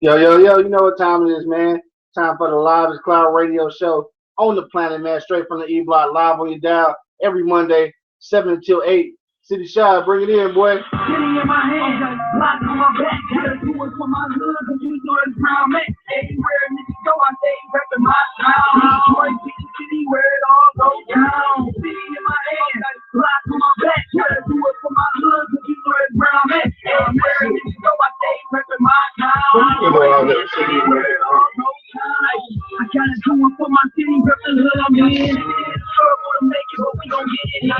Yo, you know what time it is, man. Time for the Live is Cloud radio show on the planet, man. Straight from the E Block, live on your dial every Monday, 7 until 8. City Shy, bring it in, boy. Kitty in my hand, lock on my back. Gotta do it for my hood, cause you know it's brown man. Everywhere niggas go, I stay reppin' my town. Detroit be the city where it all goes down. Kitty in my hand, lock on my back. Gotta do it for my hood, cause you know it's brown man. Everywhere niggas go, I stay reppin' my town. Detroit be the city where it all goes down. I gotta do it for my city, rep the hood I'm in. Struggle to make it, but we gon' get it in.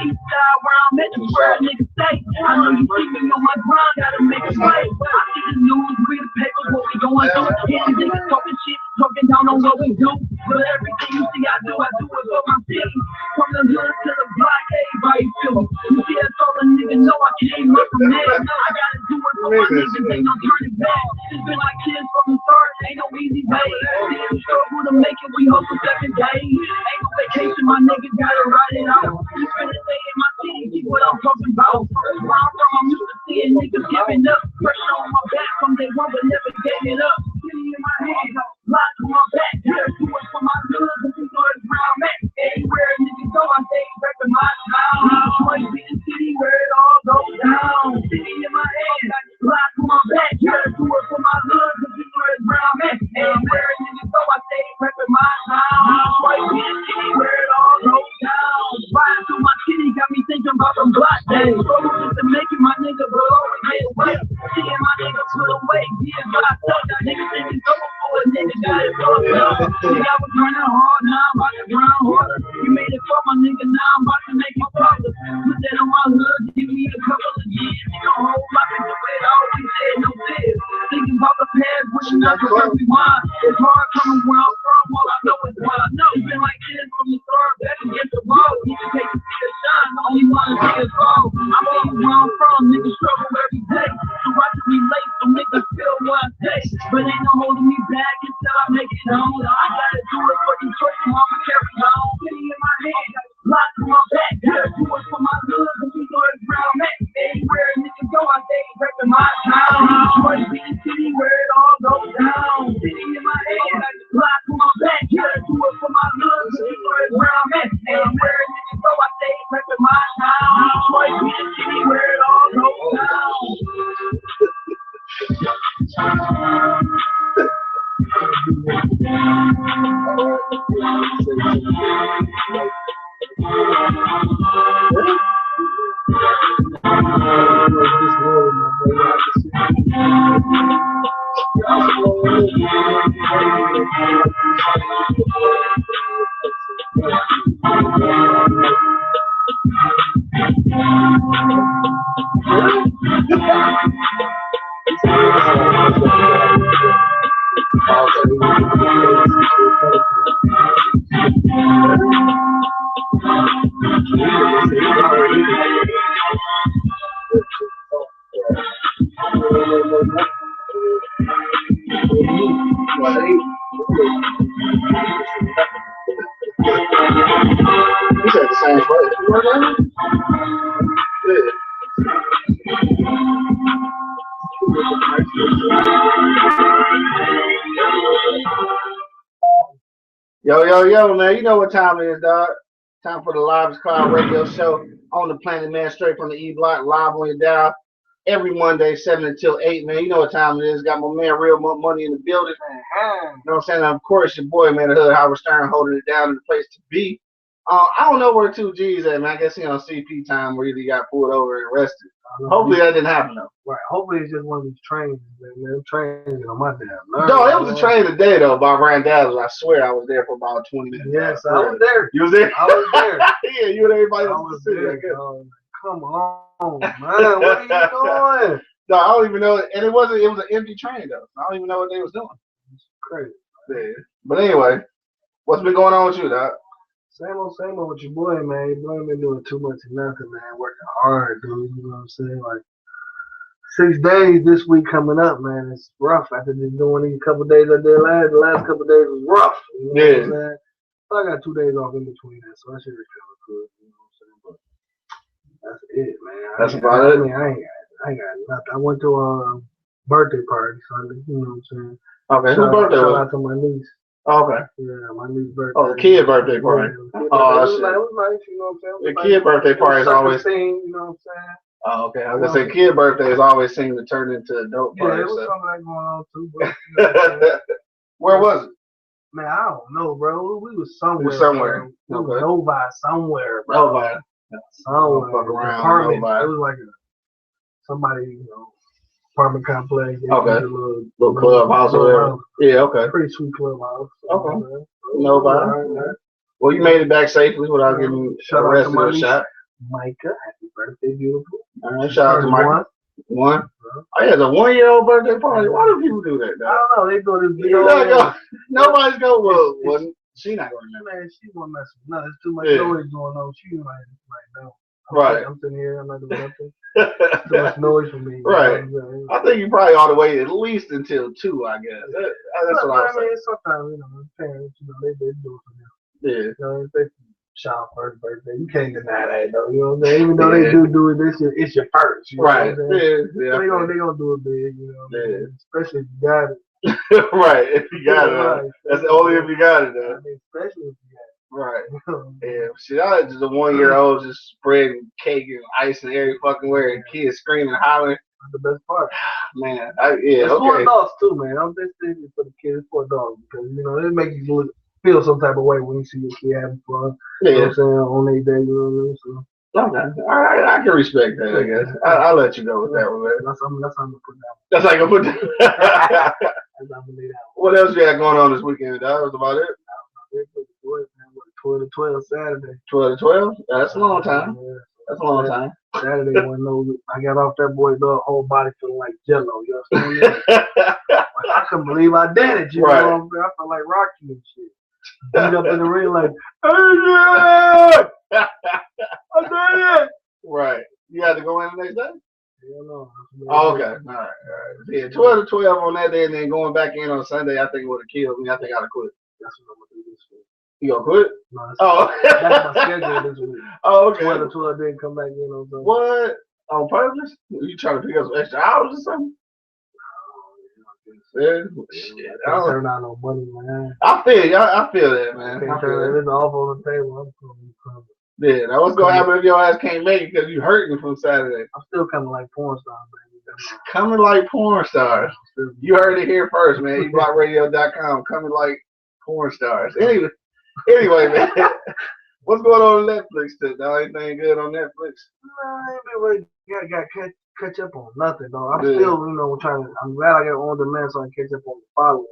East side where I'm at, that's where a nigga stay. I know you see me on my grind, gotta make it right. I see the news, read the papers, what we going through. Any niggas talking shit, talking down on what we do. But everything you see I do it for my city. From the hood to the block, everybody feel me. You see that's all a nigga know, I came up from there. I gotta do it for my niggas, ain't no turning back. It's been like kids from the start, ain't no easy way. Damn struggle to make it, we hustle 7 days. Ain't no vacation, my niggas gotta ride it out. You finna stay in my city, see what I'm talking about. Where I'm from, I'm used to seeing niggas giving up. Pressure on my back from day one, but never gave it up. City in my hand, lock on my back. Gotta do it for my hood, cause you know it's brown man. Everywhere niggas go, I stay reppin' my town. Detroit be the city where it all goes down. City in my hand, lock on my back. Gotta do it for my hood, cause you know it's brown man. Everywhere niggas go, I stay reppin' my town. Detroit be the city where it all goes down. Riding through my city got me thinking about them block days. Struggle just to make it, my nigga, but always get away. Seeing my nigga put away, yeah, locked up. Niggas think it's over for a nigga, got it fucked up. Nigga, I was running hard, now I'm about to grind harder. You made it for my nigga, now I'm about to make my brother. Put that on my hood, give me a couple of years. Nigga, whole life into it, always said no fear. Thinking about the past, wishing I could rewind. It's hard coming where I'm from, all I know is what I know. It's been like this from the start, back against the wall. You can take the see the shine, only wanna see us fall. I mean where I'm from, niggas struggle every day. So I can relate, so niggas feel what I say. But ain't no holding me back until I make it home. I gotta do it for Detroit, mama carry on. City in my hand, lock on my back. Gotta do it for my hood, cause you know it's brown man. Everywhere niggas go, I stay reppin' my town. Detroit be the city where it all goes down. City in my hand, lock on my back. Gotta do it for my hood, cause you know it's brown man. Everywhere niggas go, I stay reppin' my town. Detroit be the city where it all goes down. You said the same way. Yo, man. You know what time it is, dog. Time for the Live is Cloud radio show on the planet, man. Straight from the E Block, live on your dial. Every Monday, 7 until 8, man. You know what time it is. Got my man Real Money in the building. You know what I'm saying? And of course, your boy, man, the Hood Howard Stern holding it down in the place to be. I don't know where 2G's at, man. I guess he on CP time where he got pulled over and arrested. Hopefully that didn't happen though. Right. Hopefully it's just one of these trains, man. Them trains on my damn nerves. No, it was a train today though by Ryan Dazzle. I swear I was there for about 20 minutes. Yes, I was there. You was there? I was there. Yeah, you and everybody I else was in the city. there. I guess. Dog. Come on, man. What are you doing? No, I don't even know. And it was an empty train though. I don't even know what they was doing. It's crazy. Yeah. But anyway, what's been going on with you, Doc? Same old with your boy, man. Your boy been doing too much of nothing, man. Working hard, dude. You know what I'm saying? Like 6 days this week coming up, man. It's rough. After just doing these couple days I did the last couple days was rough. You know what I'm saying? So I got 2 days off in between that, so I should recover good. You know what I'm saying? But that's it, man. That's about it. I mean, I ain't got nothing. I went to a birthday party Sunday. You know what I'm saying? Okay, whose birthday Shout was? out to my niece. Oh, okay. Yeah, my niece's birthday. Oh, the kid birthday party. Oh, it shit. was nice, you know what I'm saying? The kid birthday party is always. Scene, you know what I'm saying? Oh, okay. I was gonna say kid birthdays always seem to turn into adult Yeah, parties. it was So. something like going on too, but you know what I'm saying? Where was it? Man, I don't know, bro. We was somewhere. We was somewhere. Bro. Okay. Novi somewhere, bro. Nobody. Somewhere. Fuck around. Apartment. Nobody. It was like somebody, you know, apartment complex. Okay. Little clubhouse or whatever. Yeah, okay. Pretty sweet clubhouse. Okay. Nobody. Well, you made it back safely without getting arrested or shot. Micah, happy birthday, beautiful. All right, shout out to Micah. One. Oh, yeah, the 1 year old birthday party. Why do people do that, dog? I don't know. They do this big old. Nobody's going. Well, she not going to. Man, she won't mess with nothing. There's too much Yeah. noise going on. She like no. Right. I'm sitting here. I'm not doing nothing. Too much noise for me. Right. You know? I think you probably ought to wait at least until 2, I guess. That's what I was saying. Sometimes, you know, parents, you know, they do it for them. Yeah. You know, if they shout first birthday, you can't deny that though. You know what I'm saying? Even though they do it, it's your first. You know Right. What I'm saying? Yeah. So they gonna do it big. You know. What I mean? Especially if you got it. Right. If you got it. Right. That's only if you got it, though. I mean, especially if you got it. Right. You know? Yeah, shit, I just the 1 year old just spreading cake and ice and every fucking where and kids screaming and hollering. That's the best part. Man, It's for okay. adults too, man. I'm just thinking for the kids, for adults, because you know it makes you feel some type of way when you see your kid having fun. You know Yeah. what I'm saying on their day, you know what I mean? So Okay. All right, I can respect that, I guess. I'll let you go with that one, man. that's how I'm gonna put that. That's like I put that. That's how I'm gonna lay that. What else you had going on this weekend, dog? That was about it? 12 to 12 Saturday. 12 to 12? That's a long time. Yeah. That's a long time. Saturday wasn't no. I got off that boy, the whole body feeling like Jello. You know what I'm saying? I couldn't believe I did it. You Right. know what I'm saying? I felt like Rocky and shit. Beat up in the ring like, I did it. Right. You had to go in the next day? Hell no. Oh, okay. All right. Yeah, 12 to 12 on that day and then going back in on Sunday, I think it would have killed me. I think I'd have quit. That's what I'm gonna do this week. You gonna quit? No, that's, Oh. that's my schedule this week. Oh, okay. 12 to 12 didn't come back in on Sunday. What? On purpose? You trying to pick up some extra hours or something? Yeah. Shit. I can't turn out no money, man. I feel you. I feel that, man. I can't I feel turn that. it off on the table. I'm coming. Yeah. Now what's gonna happen if your ass can't make it because you hurting from Saturday? I'm still coming like porn stars, baby. Coming like porn stars. You heard it here first, man. eblockradio.com. Coming like porn stars. Anyway, man. What's going on Netflix today? Anything good on Netflix? I ain't been really got catch up on nothing, though. I'm Yeah. still, you know, I'm glad I got on demand so I can catch up on the following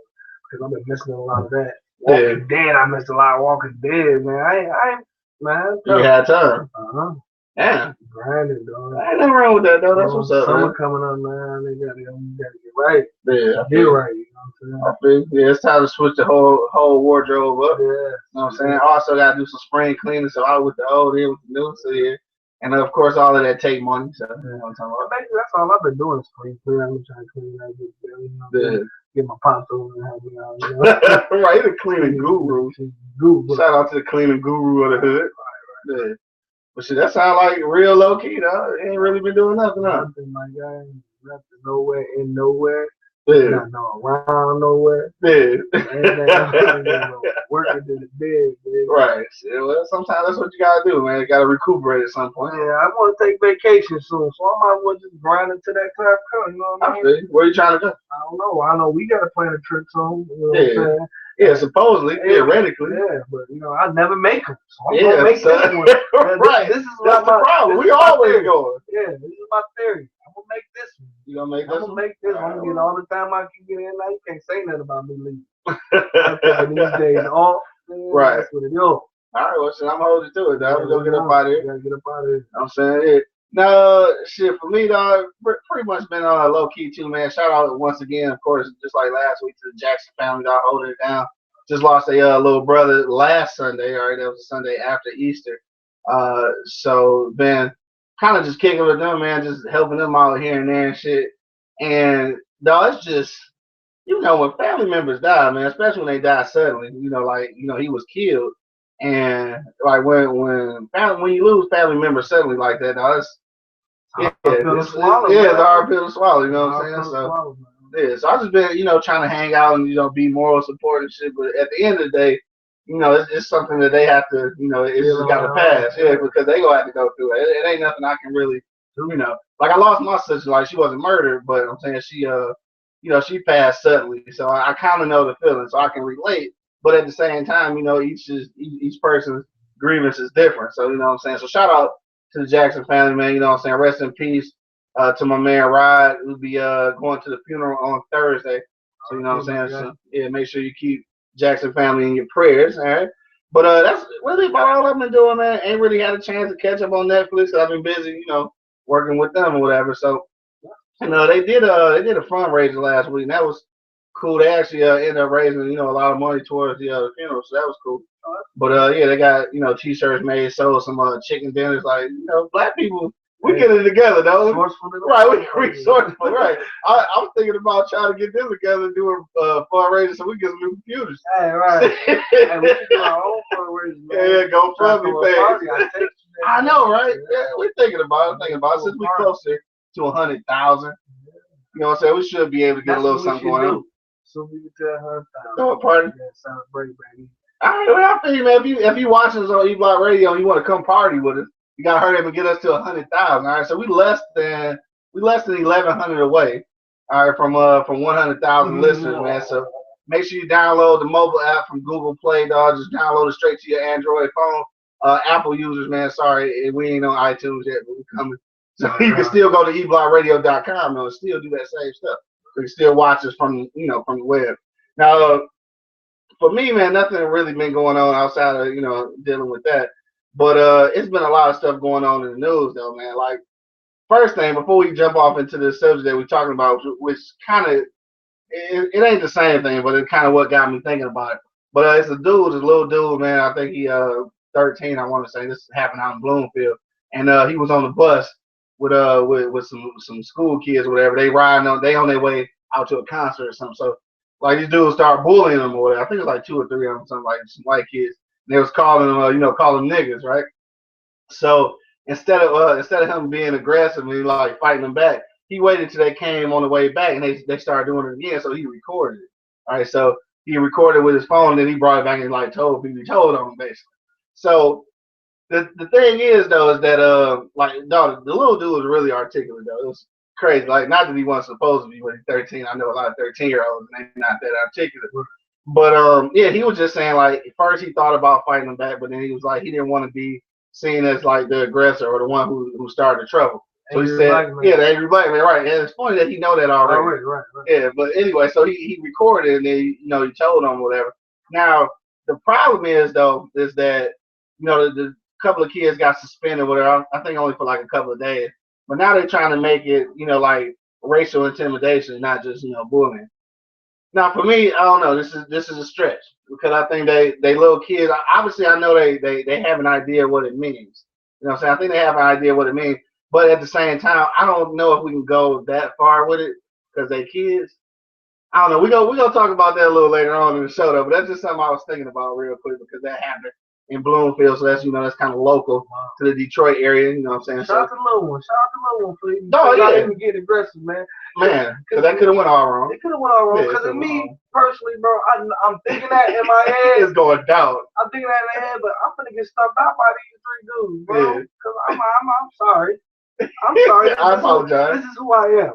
because I've been missing a lot of that. Walking Dead, I missed a lot of Walking Dead, man. I ain't, man. You had time. Yeah. Yeah. Grinding, dog. Ain't nothing wrong with that, though. That's what's up, Summer man. coming up, man. They gotta get right. Yeah. Get right, you know what I'm I feel, yeah, it's time to switch the whole wardrobe up. saying? You know what I'm saying? Also got to do some spring cleaning, so I with the old in with the new, so yeah. And of course, all of that take money, so you know what I'm talking Well, about. basically, that's all I've been doing is clean. I've been trying to clean that, you know, get my pops over and help me out. You know? Right, the cleaning guru. Guru. Shout out to the cleaning guru of the hood. Yeah. But shit, that sound like real low key, though. Ain't really been doing nothing, huh? Nothing like that. Nothing nowhere in nowhere. Yeah. Not no around nowhere. Yeah. Working to the bed, baby. Right. Yeah, well, sometimes that's what you gotta do, man. You gotta recuperate at some point. Yeah, I want to take vacation soon, so I might as well just grind into that time coming. You know what I I mean? feel you. Where you trying to go? I don't know. We got to plan a trip soon. You know what I'm saying? Yeah, supposedly, theoretically. Yeah, but you know, I never make them. So I'm Yeah, gonna make so- this one. right. This is That's the problem. We always going. Yeah, this is my theory. I'm gonna make this one. You gonna make I'm this gonna one? make this one. I'm gonna get all the time I can get in. Now you can't say nothing about me leaving. I'm taking these days off. Man, Right. That's what it is. All right, well, shit, I'm holding to it, dog. We're gonna get up out of here. Gotta get up out of here. I'm saying it. No, shit, for me, dog, pretty much been low key too, man. Shout out once again, of course, just like last week to the Jackson family, dog, holding it down. Just lost a little brother last Sunday, all right? That was the Sunday after Easter. So been kind of just kicking with them, man, just helping them out here and there and shit. And, dog, it's just, you know, when family members die, man, especially when they die suddenly, you know, like, you know, he was killed. And like when you lose family members suddenly like that, dog, it's it's a hard pill to swallow, you know what I'm saying? So yeah, so I just been, you know, trying to hang out and, you know, be moral support and shit, but at the end of the day, you know, it's something that they have to, you know, it's just gotta pass, because they gonna have to go through it. It ain't nothing I can really do, you know. Like I lost my sister, like she wasn't murdered, but I'm saying she you know, she passed suddenly, so I kind of know the feeling, so I can relate. But at the same time, you know, each person's grievance is different. So you know what I'm saying. So shout out to the Jackson family, man. You know what I'm saying. Rest in peace to my man Rod, who'll be going to the funeral on Thursday. So you know what I'm saying. So, yeah, make sure you keep Jackson family in your prayers. All right. But that's really about all I've been doing, man. Ain't really had a chance to catch up on Netflix. I've been busy, you know, working with them or whatever. So. And they did a fundraiser last week, and that was cool. They actually ended up raising, you know, a lot of money towards the funeral, so that was cool. But yeah, they got, you know, t-shirts made, sold some chicken dinners. Like, you know, black people, we get it together, though. Right, we resourceful, right. I was thinking about trying to get them together and do a fundraiser so we get some new computers. Hey, right. Hey, we can do our own fundraiser. Yeah, go fund me, page. I know, right? Yeah, we're thinking about it. Since we're closer to 100,000. You know what I'm saying? We should be able to get a little something going on. So we can tell her. Oh, pardon? Yeah, celebrate, baby. All right, well, I feel you, man. If you watching us on E-Block Radio and you want to come party with us, you gotta hurry up and get us to 100,000. All right, so we less than 1,100 away. All right, from 100,000 listeners, man. So make sure you download the mobile app from Google Play, dog. Just download it straight to your Android phone. Apple users, man, sorry, we ain't on iTunes yet, but we're coming. So you can still go to eblockradio.com though and still do that same stuff. You can still watch us from the web. Now, for me, man, nothing really been going on outside of, you know, dealing with that. But it's been a lot of stuff going on in the news though, man. Like, first thing, before we jump off into the subject that we're talking about, which kind of it ain't the same thing, but it's kind of what got me thinking about it. But it's a little dude, man. I think he 13. I want to say this happened out in Bloomfield, and he was on the bus with some school kids or whatever. They on their way out to a concert or something. So like these dudes start bullying them or whatever. I think it's like 2 or 3 of them, something like some white kids. And they was calling them, calling them niggas, right? So instead of him being aggressive and like fighting them back, he waited till they came on the way back and they started doing it again. So he recorded it. All right, so he recorded with his phone, and then he brought it back and like told people, he told on them basically. So the thing is though is that the little dude was really articulate though. It was crazy. Like, not that he wasn't supposed to be, but he's 13. I know a lot of 13-year-olds and they're not that articulate. But yeah, he was just saying like first he thought about fighting them back, but then he was like he didn't want to be seen as like the aggressor or the one who started the trouble. So he said, the angry black man, right? And it's funny that he know that already. Right. Yeah, but anyway, so he recorded and then he told them whatever. Now the problem is though is that the couple of kids got suspended, whatever. I think only for like a couple of days. But now they're trying to make it, like racial intimidation, not just bullying. Now for me, I don't know. This is a stretch because I think they little kids. Obviously, I know they have an idea what it means. You know what I'm saying? I think they have an idea what it means. But at the same time, I don't know if we can go that far with it because they kids. I don't know. We're gonna talk about that a little later on in the show though. But that's just something I was thinking about real quick because that happened in Bloomfield, so that's that's kind of local to the Detroit area. You know what I'm saying? Shout out to the little one, please. No, yeah. Not even get aggressive, man. Man, because that could have went all wrong. It could have went all wrong. Because of me personally, bro, I'm thinking that in my head. It's going down. I'm thinking that in my head, but I'm gonna get stumped out by these 3 dudes, bro. Because I'm sorry. I'm sorry. I apologize. This is who I am.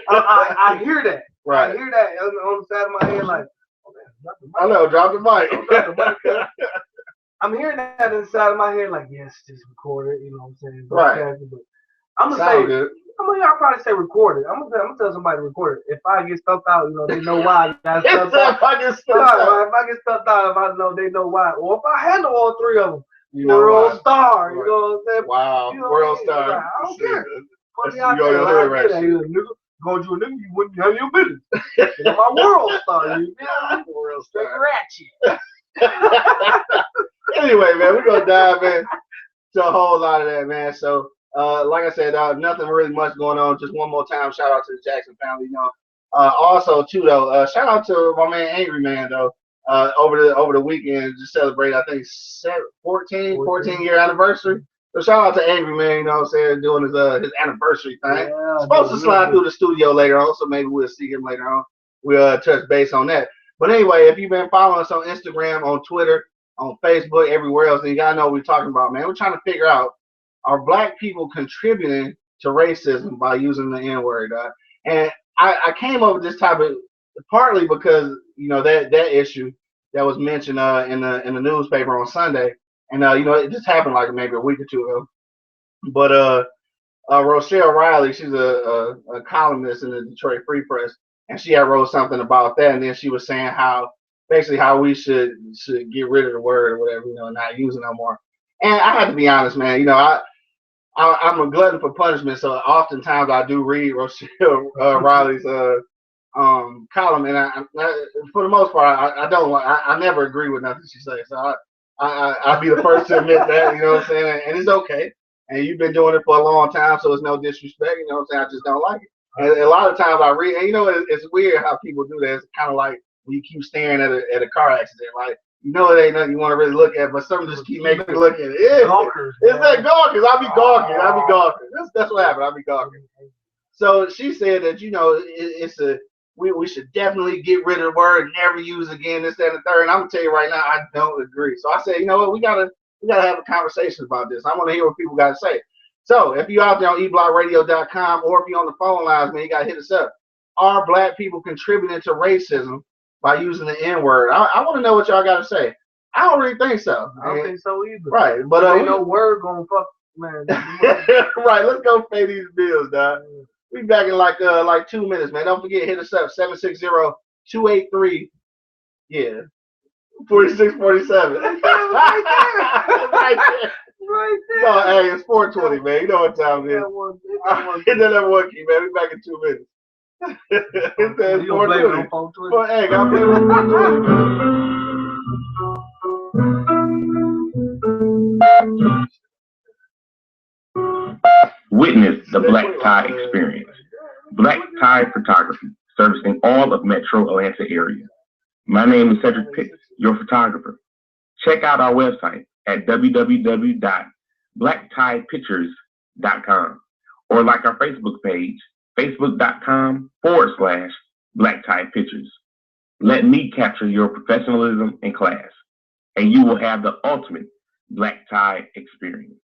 I hear that. Right. I hear that on the side of my head, like, I know, drop the mic. Drop the mic. I'm hearing that inside of my head, like, yes, just record it, you know what I'm saying? Right. But I'm gonna say, good. I'll probably say record it. I'm gonna tell somebody to record it. If I get stumped out, you know, they know why I got stumped out. If I get stumped out. If I get stumped out, if I know, they know why. Or if I handle all three of them, You know world why. star, Right. you know what I'm saying? Wow, You know world what I mean? star. Like, I don't care. Put me You out go there. your Like, hood I rat get that. shit. Nigga, go to a nigga, you wouldn't have your business. I'm my world star, you know? World Straight star. ratchet. Anyway, man, we're gonna dive in to a whole lot of that, man. So, like I said, nothing really much going on. Just one more time, shout out to the Jackson family. You know, also too though, shout out to my man Angry Man though. Over the weekend, just celebrate I think 14 year anniversary. So shout out to Angry Man. You know what I'm saying, doing his anniversary thing. Yeah, Supposed to slide through the studio later on, so maybe we'll see him later on. We'll touch base on that. But anyway, if you've been following us on Instagram, on Twitter, on Facebook, everywhere else, then you gotta know what we're talking about, man. We're trying to figure out, are black people contributing to racism by using the N-word? And I came up with this topic partly because, you know, that issue that was mentioned in the newspaper on Sunday, and you know, it just happened like maybe a week or two ago. But Rochelle Riley, she's a columnist in the Detroit Free Press, and she had wrote something about that, and then she was saying how we should get rid of the word or whatever, you know, and not use it no more. And I have to be honest, man, you know, I'm a glutton for punishment, so oftentimes I do read Rochelle Riley's column, and I for the most part I never agree with nothing she says, so I'll be the first to admit that, you know what I'm saying, and it's okay. And you've been doing it for a long time, so it's no disrespect, you know what I'm saying? I just don't like it. And a lot of times I read, and you know, it's weird how people do that. It's kind of like when you keep staring at a car accident, like, you know, it ain't nothing you want to really look at, but some just keep making you look at it. Yeah, Gawkers, it's that gawkers. I be gawking. That's what happened. I be gawking. So she said that, you know, we should definitely get rid of the word, never use it again, this, that, and the third. And I'm gonna tell you right now, I don't agree. So I said, you know what, we gotta have a conversation about this. I want to hear what people got to say. So if you're out there on eblockradio.com, or if you're on the phone lines, man, you gotta hit us up. Are black people contributing to racism by using the N-word? I want to know what y'all got to say. I don't really think so. I don't think so either. Right, but ain't no word gonna fuck, man. Right, let's go pay these bills, dog. We back in like 2 minutes, man. Don't forget, hit us up 760-283. Yeah. 4647. Right there. Right there. No, hey, it's 420, man. You know what time it is. Hit that number one key, man. We back in 2 minutes. It says 420. Hey, God blame it on 420. Witness the Black Tie Experience. Black Tie Photography, servicing all of Metro Atlanta area. My name is Cedric Pitts, your photographer. Check out our website at www.blacktiepictures.com, or like our Facebook page, facebook.com/Black Tie Pictures. Let me capture your professionalism in class, and you will have the ultimate black tie experience.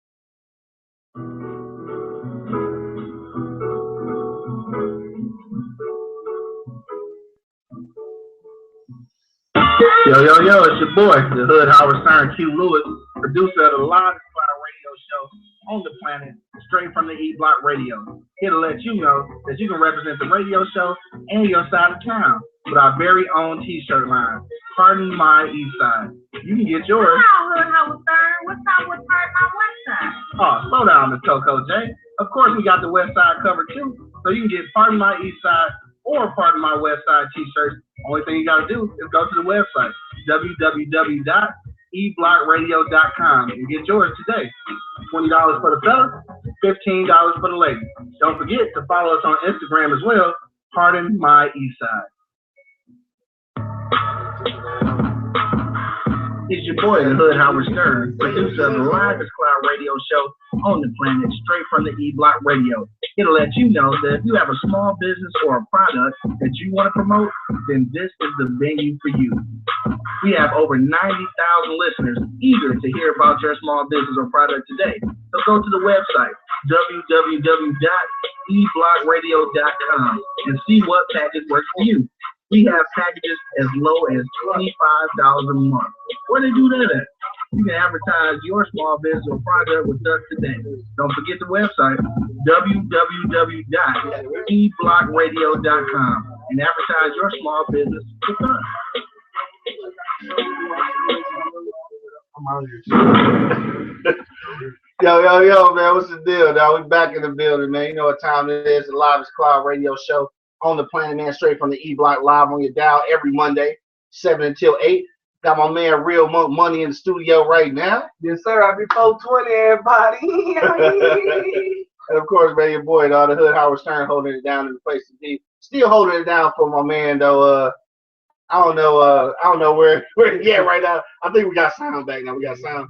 Yo, it's your boy, the Hood Howard Stern, Q Lewis, producer of the Live Cloud radio show on the planet, straight from the E Block Radio. Here to let you know that you can represent the radio show and your side of town with our very own t-shirt line, Pardon My East Side. You can get yours. Wow, Hood Howard Stern, what's up with Pardon My West Side? Oh, slow down, Miss Coco J. Of course, we got the West Side covered too, so you can get Pardon My East Side or Pardon My West Side t-shirts. Only thing you gotta do is go to the website, www.eblockradio.com, and get yours today. $20 for the fella, $15 for the lady. Don't forget to follow us on Instagram as well, Pardon My East Side. It's your boy, the Hood Howard Stern, producer of the Live Cloud radio show on the planet, straight from the E-Block Radio. It'll let you know that if you have a small business or a product that you want to promote, then this is the venue for you. We have over 90,000 listeners eager to hear about your small business or product today. So go to the website, www.eblockradio.com, and see what package works for you. We have packages as low as $25 a month. Where they do that at? You can advertise your small business or project with us today. Don't forget the website, www.eblockradio.com, and advertise your small business with us. Yo, man, what's the deal, dog? We back in the building, man. You know what time it is. The Live is Cloud radio show on the planet, man, straight from the E-Block, live on your dial every Monday, 7 until 8. Got my man Real Money in the studio right now. Yes, sir. I be 420, everybody. And of course, man, your boy, the Hood Howard Stern, holding it down in the place to be. Still holding it down for my man, though. I don't know where he at right now. I think we got sound back now. We got sound.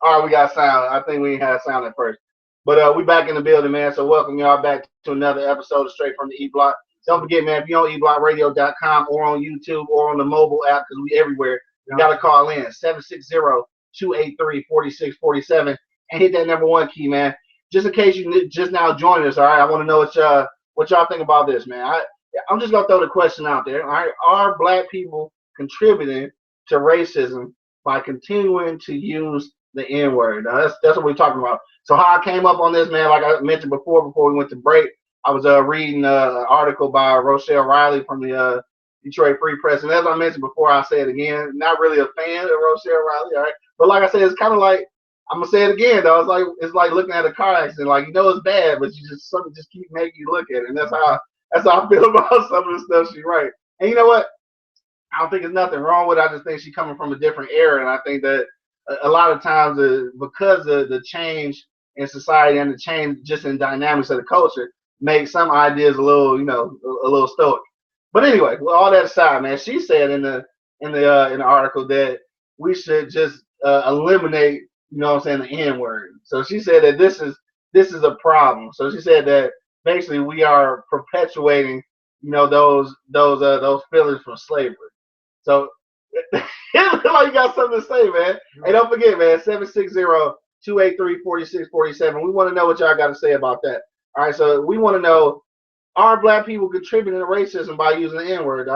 All right, we got sound. I think we ain't had sound at first. But we back in the building, man. So welcome y'all back to another episode of Straight from the E-Block. Don't forget, man, if you're on eblockradio.com or on YouTube or on the mobile app, because we everywhere, you got to call in 760-283-4647 and hit that #1 key, man. Just in case you just now joined us, all right? I want to know what y'all think about this, man. I'm just going to throw the question out there, all right? Are black people contributing to racism by continuing to use the N-word? Now, that's what we're talking about. So how I came up on this, man, like I mentioned before we went to break, I was reading an article by Rochelle Riley from the Detroit Free Press. And as I mentioned before, I'll say it again, not really a fan of Rochelle Riley, all right? But like I said, it's kind of like, I'm going to say it again, though. It's like looking at a car accident. Like, you know it's bad, but something just keep making you look at it. And that's how I feel about some of the stuff she writes. And you know what? I don't think there's nothing wrong with it. I just think she's coming from a different era. And I think that a lot of times, because of the change in society and the change just in dynamics of the culture, make some ideas a little stoic. But anyway, well, all that aside, man, she said in the article that we should just eliminate, the N-word. So she said that this is a problem. So she said that basically we are perpetuating, those feelings from slavery. So like you got something to say, man. Hey, don't forget, man, 760-283-4647. We want to know what y'all got to say about that. All right, so we want to know, are black people contributing to racism by using the N-word?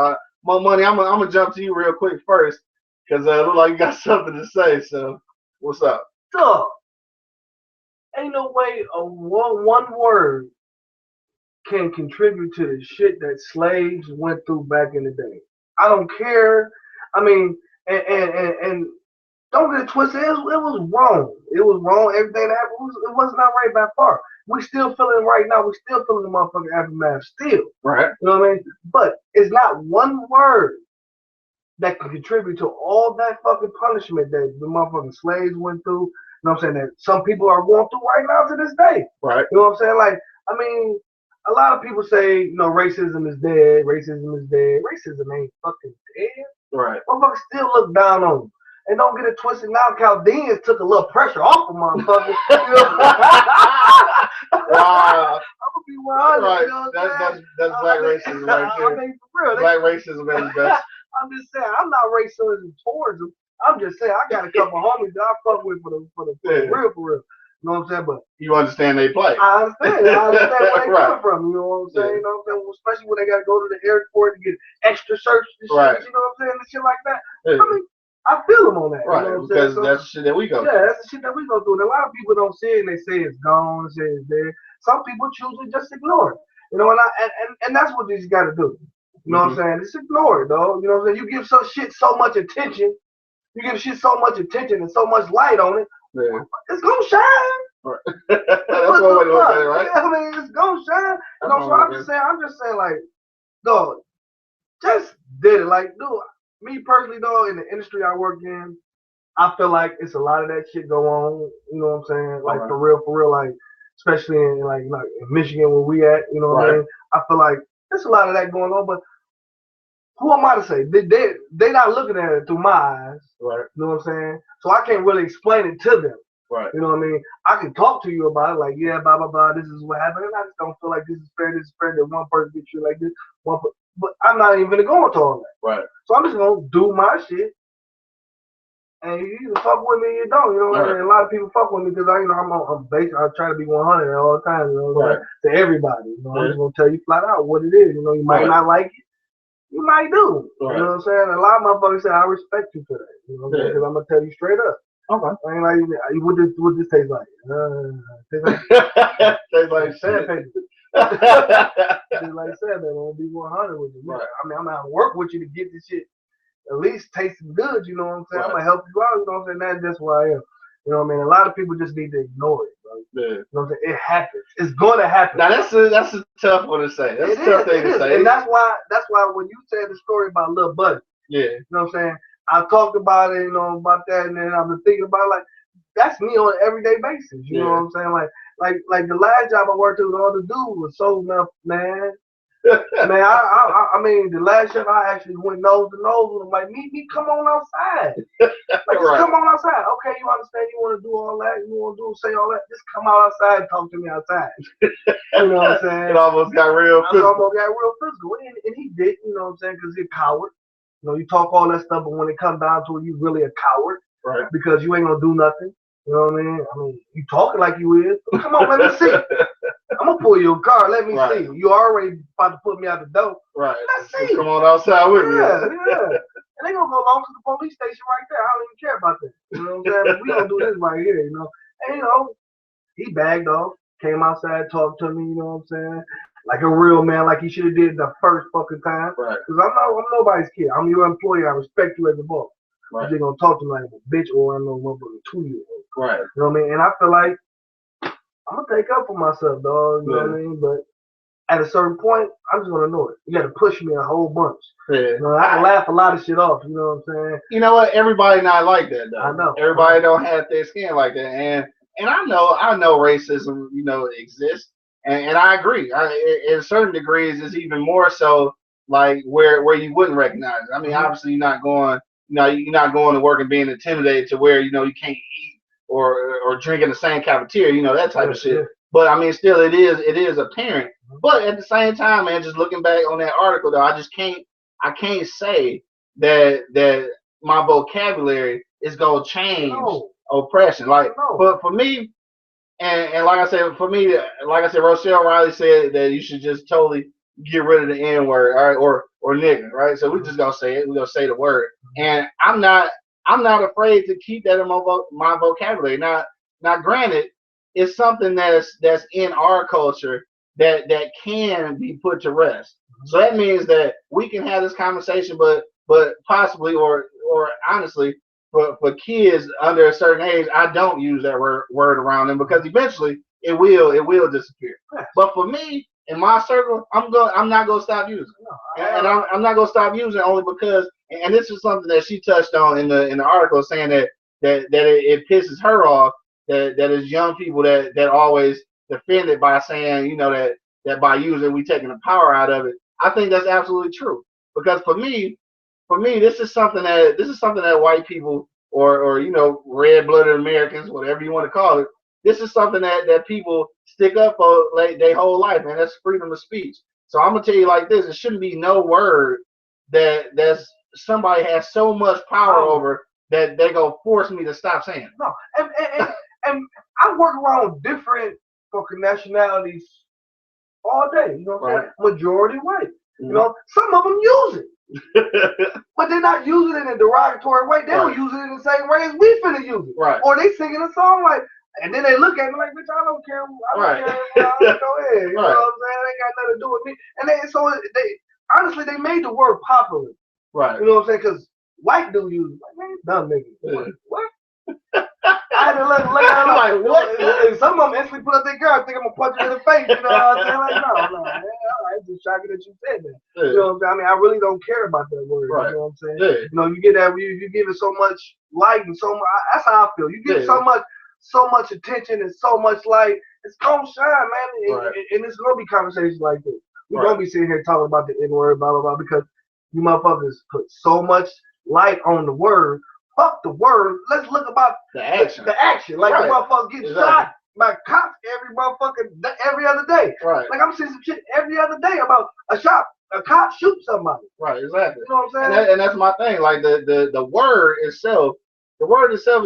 Mo Money, I'm gonna jump to you real quick first, because it look like you got something to say. So, what's up? So, ain't no way one word can contribute to the shit that slaves went through back in the day. I don't care. I mean, and don't get it twisted. It was wrong. It was wrong. Everything that happened, it was not right by far. We still feeling right now. We still feeling the motherfucking aftermath still. Right. You know what I mean? But it's not one word that can contribute to all that fucking punishment that the motherfucking slaves went through. You know what I'm saying? That some people are going through right now to this day. Right. You know what I'm saying? Like, I mean, a lot of people say, racism is dead. Racism is dead. Racism ain't fucking dead. Right. Motherfuckers still look down on them. And don't get it twisted now, Chaldeans took a little pressure off of motherfuckers. Wow. I'm gonna be 100. Right. You know what I'm That's black racism right there. I mean, for real. Black racism at its best. I'm just saying, I'm not racism towards them. I'm just saying, I got a couple homies that I fuck with for the real, for real. You know what I'm saying? But you understand they play. I understand where they Right. coming from. You know what I'm saying? Yeah. You know what I'm saying? Especially when they got to go to the airport to get extra search and shit. Right. You know what I'm saying? And shit like that. Yeah. I mean, I feel them on that. Right, You know what I'm because saying? that's the shit that we go through. Yeah, that's the shit that we go through. And a lot of people don't see it and they say it's gone, say it's there. Some people choose to just ignore it. You know, and that's what you got to do. You know what I'm saying? Just ignore it, though. You know what I'm saying? You give some shit so much attention. You give shit so much attention and so much light on it. Yeah. It's gonna shine. Right. That's one way to look at it, right? Yeah, I mean, it's gonna shine. So I'm just saying, like, dog, just did it. Like, dude, me personally, though, in the industry I work in, I feel like it's a lot of that shit go on. You know what I'm saying? Like, for real, like, especially in like in Michigan where we at. You know what I mean? I feel like there's a lot of that going on, but who am I to say? They not looking at it through my eyes. Right. You know what I'm saying? So I can't really explain it to them. Right. You know what I mean? I can talk to you about it, like, yeah, blah, blah, blah, this is what happened. And I just don't feel like this is fair, that one person gets you like this, but I'm not even going to go into all that. Right. So I'm just going to do my shit. And you either fuck with me or you don't. You know what I mean? A lot of people fuck with me because I try to be 100 at all times, you know, to everybody. You know, I'm just going to tell you flat out what it is. You know, you might not like it. you might do. Right. You know what I'm saying? A lot of motherfuckers say, I respect you for that. You know what I'm saying? Because I'm going to tell you straight up. Okay. I ain't like, what this taste like? Tastes like Sandpaper. Tastes like sandpaper. I'm going to be 100 with you. Right. I mean, I'm going to work with you to get this shit at least tasting good, you know what I'm saying? Right. I'm going to help you out, you know what I'm saying? That's just where I am. You know what I mean? A lot of people just need to ignore it, bro. Yeah. You know what I'm saying? It happens. It's going to happen. Now that's a tough one to say. That's a tough thing to say. And that's why when you said the story about Lil Buddy, yeah. you know what I'm saying? I talked about it, you know, about that, and then I've been thinking about it, like, that's me on an everyday basis. You know what I'm saying? Like the last job I worked with, all the dude was so enough, man. Man, I mean, the last shift I actually went nose to nose with him. Like, me, come on outside. Like, just come on outside. Okay, you understand? You want to do all that? You want to say all that? Just come out outside and talk to me outside. You know what I'm saying? It almost got real physical. And he did. You know what I'm saying? Because he's a coward. You know, you talk all that stuff, but when it comes down to it, you really a coward. Right. Because you ain't gonna do nothing. You know what I mean? I mean, you talking like you is. Come on, let me see. I'm gonna pull your car. Let me see. You already about to put me out the door. Right. Let's see. Come on outside with me. Yeah. And they gonna go along to the police station right there. I don't even care about that. You know what I'm saying? But we gonna do this right here. You know. And you know, he bagged off, came outside, talked to me. You know what I'm saying? Like a real man, like he should have did the first fucking time. Right. Because I'm nobody's kid. I'm your employee. I respect you as a boss. Right. You're gonna talk to me like a bitch or I'm no motherfucking 2-year-old. Right. You know what I mean? And I feel like I'm gonna take up for myself, dog. You know what I mean? But at a certain point, I'm just gonna know it. You gotta push me a whole bunch. Yeah. You know, I can laugh a lot of shit off. You know what I'm saying? You know what? Everybody not like that though. I know. Everybody don't have their skin like that, and I know racism, you know, exists, and I agree. In certain degrees, it's even more so like where you wouldn't recognize it. I mean, obviously you're not going to work and being intimidated to where you know you can't eat or drink in the same cafeteria, you know, that type of shit. Yeah. But I mean, still, it is apparent. But at the same time, man, just looking back on that article, though, I can't say that my vocabulary is gonna change oppression. Like for me, and like I said, Rochelle Riley said that you should just totally get rid of the N word, all right, or nigga, right? So we just gonna say it. We gonna say the word, and I'm not afraid to keep that in my vocabulary. Now, granted, it's something that's in our culture that can be put to rest. So that means that we can have this conversation, but possibly or honestly, for kids under a certain age, I don't use that word around them because eventually it will disappear. But for me, in my circle, I'm not gonna stop using it, and I'm not gonna stop using it only because, and this is something that she touched on in the article, saying that it pisses her off that is young people that always defend it by saying, you know, that by using we taking the power out of it. I think that's absolutely true because for me, this is something that white people or you know, red-blooded Americans, whatever you want to call it, this is something that people stick up for like their whole life, man. That's freedom of speech. So I'm gonna tell you like this: it shouldn't be no word that's somebody has so much power over that they gonna force me to stop saying it. No, and I work around different fucking nationalities all day. You know what I'm saying? Majority white. You know, some of them use it. But they're not using it in a derogatory way. They don't use it in the same way as we finna use it. Right. Or they singing a song like, and then they look at me like, bitch, I don't care. I don't care. Go ahead. You know what I'm saying? They ain't got nothing to do with me. And they honestly, they made the word popular. Right. You know what I'm saying? Because white dudes use it. Like, man, dumb nigga. What? I had to look at them like, what? And some of them instantly put up their gun, think I'm going to punch you in the face. You know what I'm saying? Like, no, man. It's just shocking that you said that. Yeah. You know what I'm saying? I mean, I really don't care about that word. Right. You know what I'm saying? Yeah. You know, you get that, you give it so much light and so much, that's how I feel. You give so much attention and so much light, it's going to shine, man. And it's going to be conversations like this. We're going to be sitting here talking about the N-word, blah, blah, blah, because you motherfuckers put so much light on the word. Fuck the word. Let's look about the action. The action. Like the motherfucker gets shot by cops every other day. Right. Like I'm seeing some shit every other day about a cop shoot somebody. Right. Exactly. You know what I'm saying? And that's my thing. Like the word itself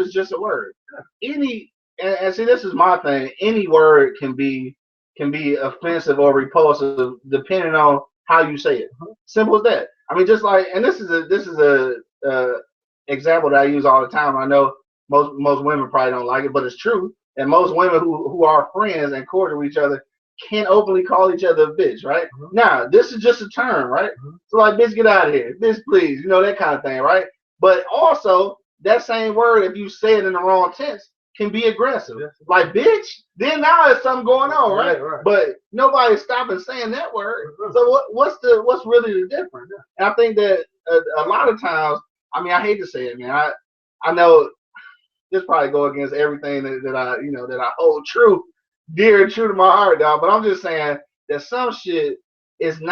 is just a word. And see, this is my thing. Any word can be offensive or repulsive depending on how you say it. Simple as that. I mean, just like, and this is a example that I use all the time. I know most women probably don't like it, but it's true. And most women who are friends and cordial with each other can't openly call each other a bitch, right? Mhm. Now, this is just a term, right? Mhm. So like, bitch, get out of here. Bitch, please. You know, that kind of thing, right? But also, that same word, if you say it in the wrong tense, can be aggressive. Yes. Like, bitch, then now there's something going on, right? Right. But nobody's stopping saying that word. Mhm. So what's really the difference? And I think that a lot of times, I mean, I hate to say it, man. I know this probably go against everything that I hold true, dear and true to my heart, dog. But I'm just saying that some shit just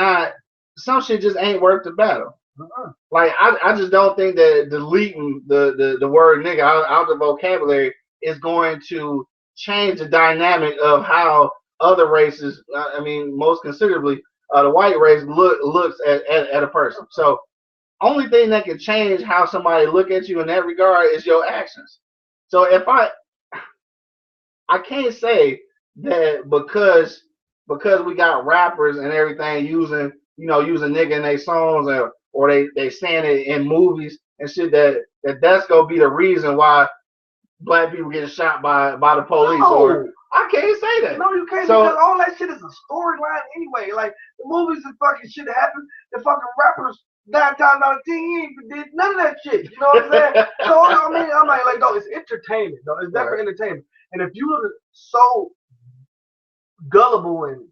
ain't worth the battle. Uh-uh. Like I just don't think that deleting the word nigga out the vocabulary is going to change the dynamic of how other races, I mean, most considerably the white race looks at a person. So only thing that can change how somebody look at you in that regard is your actions. So if I can't say that because we got rappers and everything using nigga in their songs or they saying it in movies and shit that's gonna be the reason why black people getting shot by the police. No. Or I can't say that. No, you can't, So- because all that shit is a storyline anyway. Like, the movies and fucking shit happen, the fucking rappers 9 times out of 10 he ain't did none of that shit. You know what I'm saying? So I mean, I'm like, no, it's entertainment, though. It's definitely entertainment. And if you are so gullible and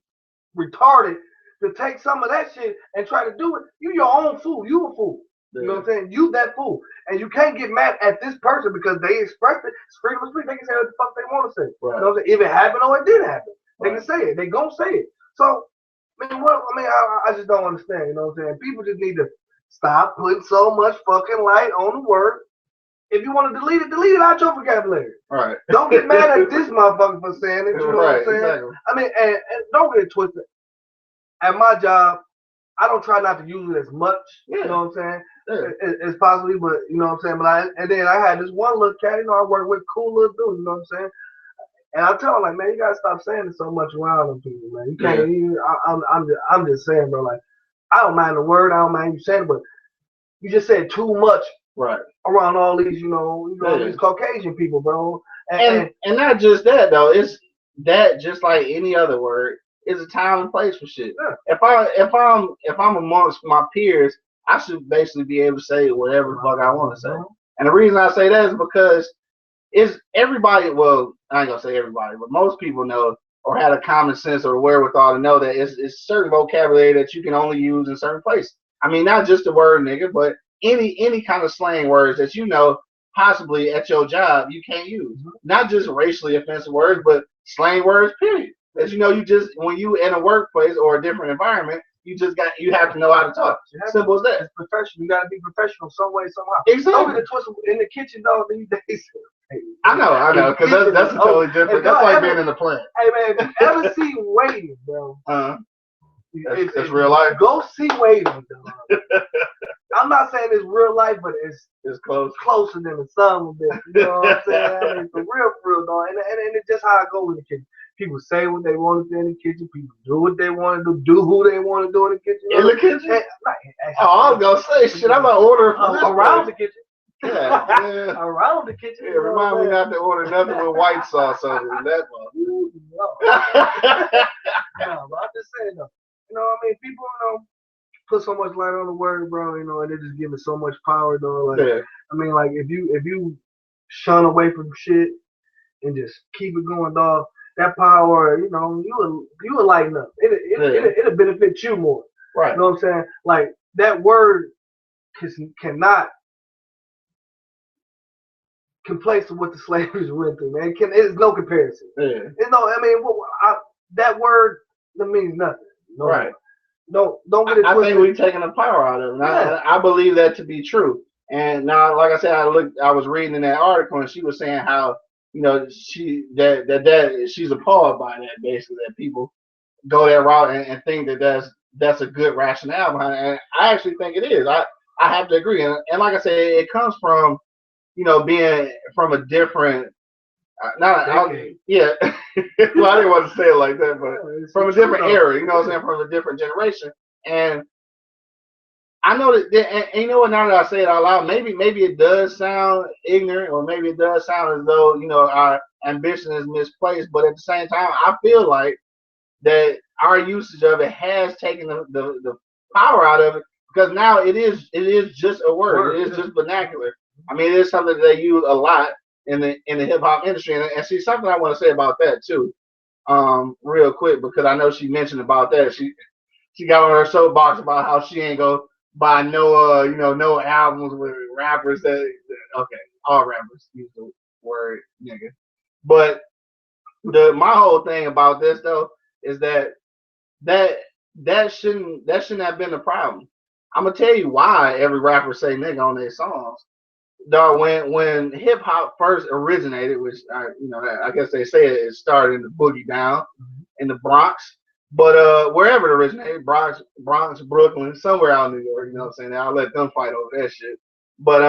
retarded to take some of that shit and try to do it, you your own fool. You a fool. You know what I'm saying? You that fool. And you can't get mad at this person because they expressed it. It's freedom of speech. They can say what the fuck they want to say. Right. You know what I'm saying? If it happened or it did happen, they Right. can say it. They gonna say it. So, I just don't understand. You know what I'm saying? People just need to stop putting so much fucking light on the word. If you want to delete it out your vocabulary. All right. Don't get mad at this motherfucker for saying it. You know what Right. I'm saying? Exactly. I mean, and don't get it twisted. At my job, I don't try not to use it as much. Yeah. You know what I'm saying? Yeah. As possibly, but you know what I'm saying. But and then I had this one little cat, I work with, cool little dude. You know what I'm saying? And I tell him, like, man, you gotta stop saying it so much around them people, man. You can't. I'm just saying, bro. Like, I don't mind the word, I don't mind you saying it, but you just said too much Right. around all these, Yeah. these Caucasian people, bro. And not just that though, it's that just like any other word is a time and place for shit. Yeah. If I'm amongst my peers, I should basically be able to say whatever the fuck I want to say. And the reason I say that is because it's everybody. Well, I ain't gonna say everybody, but most people know or had a common sense or the wherewithal to know that it's certain vocabulary that you can only use in certain places. I mean, not just the word nigga, but any kind of slang words that possibly at your job you can't use. Not just racially offensive words, but slang words, period. As you just when you in a workplace or a different environment, you have to know how to talk. Simple as that. It's professional. You gotta be professional some way, somehow. Exactly. Don't get it twisted in the kitchen, though. These days. I know, because that's totally different. That's like being in the plant. Hey man, if you ever see Waiting, bro? That's real life. Go see Waiting, bro. I'm not saying it's real life, but it's closer than the sun would be. You know what I'm saying? I mean, for real, dog. And it's just how I go in the kitchen. People say what they want to do in the kitchen. People do what they want to do who they want to do in the kitchen. In the kitchen? I was gonna say shit. I'm gonna order around the kitchen. Yeah. Around the kitchen. Yeah, remind me not to order nothing with white sauce on it. That one. No, but I'm just saying though. You know what I mean? People, put so much light on the word, bro. And they just give it so much power, though. Like, yeah. I mean, like if you shun away from shit and just keep it going, dog. That power, you will lighten up. It'll benefit you more. Right. You know what I'm saying? Like that word cannot complace with what the slaves went through, man. It's no comparison. Yeah. It's no. I mean, that word means nothing. No, right. Don't get it twisted. I think we've taken the power out of it. Yeah. I believe that to be true. And now, like I said, I was reading in that article, and she was saying how she's appalled by that, basically, that people go that route and think that that's a good rationale behind it. And I actually think it is. I have to agree. And like I said, it comes from being from a different well, I didn't want to say it like that, but from a different era, from a different generation. And I know and you know what? Now that I say it out loud, maybe it does sound ignorant, or maybe it does sound as though our ambition is misplaced. But at the same time, I feel like that our usage of it has taken the power out of it, because now it is just a word. It is just vernacular. I mean, it is something that they use a lot in the hip hop industry. And see, something I want to say about that too, real quick, because I know she mentioned about that. She got on her soapbox about how she ain't go buy no no albums with rappers okay, all rappers use the word nigga. But my whole thing about this though is that shouldn't have been the problem. I'm gonna tell you why every rapper say nigga on their songs. Dog, when hip hop first originated, which I guess they say it started in the Boogie Down in the Bronx, but wherever it originated, Bronx, Brooklyn, somewhere out in New York, you know what I'm saying? I'll let them fight over that shit. But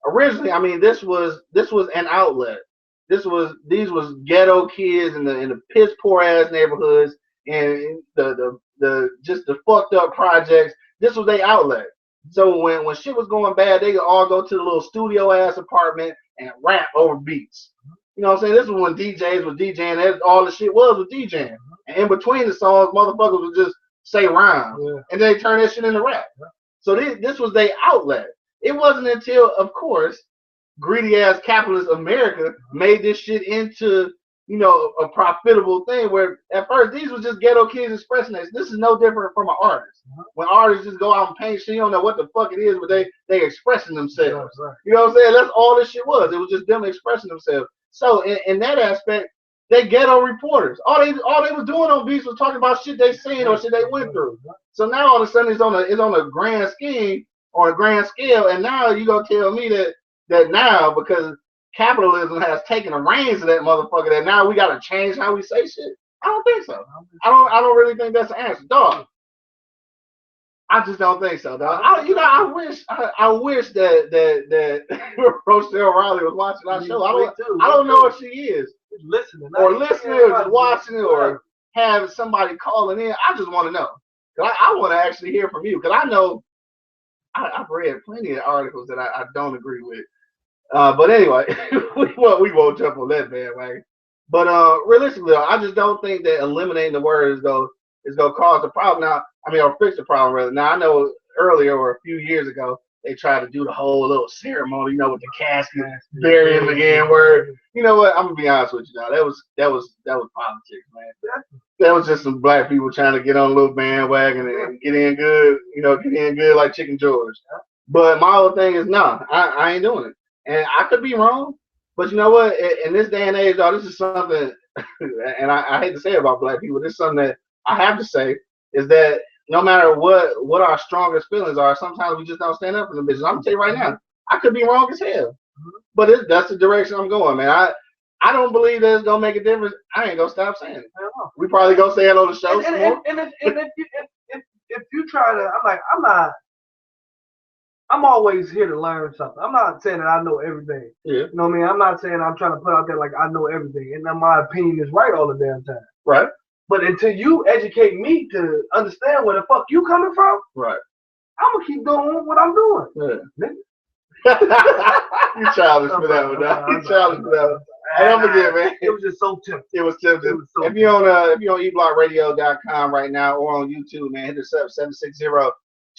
originally, I mean, this was an outlet. These was ghetto kids in the piss poor ass neighborhoods and the just the fucked up projects. This was their outlet. So when shit was going bad, they could all go to the little studio ass apartment and rap over beats. You know what I'm saying? This was when DJs was DJing. That's all the shit was DJing. And in between the songs, motherfuckers would just say rhymes, and they turn that shit into rap. So this was their outlet. It wasn't until, of course, greedy ass capitalist America made this shit into a profitable thing, where at first these was just ghetto kids expressing this. This is no different from an artist. When artists just go out and paint shit, you don't know what the fuck it is, but they expressing themselves. You know what I'm saying? That's all this shit was. It was just them expressing themselves. So in that aspect, they ghetto reporters. All they was doing on beats was talking about shit they seen or shit they went through. So now all of a sudden it's on a grand scheme or a grand scale, and now you gonna tell me that now, because capitalism has taken the reins of that motherfucker, that now we gotta change how we say shit? I don't think so. I don't really think that's the answer, dog. I just don't think so, dog. I wish that Rochelle Riley was watching our show. I don't know if she is listening or watching it, or have somebody calling in. I just want to know. I want to actually hear from you, because I know I've read plenty of articles that I don't agree with. But anyway, we won't jump on that bandwagon. But realistically, I just don't think that eliminating the word is gonna cause a problem. Now, I mean, or fix the problem rather. Now, I know earlier or a few years ago they tried to do the whole little ceremony, with the casket, bury him again. Word. You know what? I'm gonna be honest with you now. That was politics, man. That was just some black people trying to get on a little bandwagon and get in good. Get in good like Chicken George. But my whole thing is, I ain't doing it. And I could be wrong, but you know what? In this day and age, though, this is something, and I hate to say it about black people, this is something that I have to say, is that no matter what our strongest feelings are, sometimes we just don't stand up for the bitches. I'm gonna tell you right now, I could be wrong as hell, but that's the direction I'm going, man. I don't believe that it's gonna make a difference. I ain't gonna stop saying it. We probably gonna say it on the show some more. And if you try to, I'm always here to learn something. I'm not saying that I know everything. Yeah. You know what I mean? I'm not saying I'm trying to put out there like I know everything, and my opinion is right all the damn time. Right. But until you educate me to understand where the fuck you coming from, right, I'm gonna keep doing what I'm doing. Yeah. You childish for that one, dog. You childish for that one. And don't forget, man. It was just so tempting. It was tempting. If you're on eblockradio.com right now or on YouTube, man, hit us up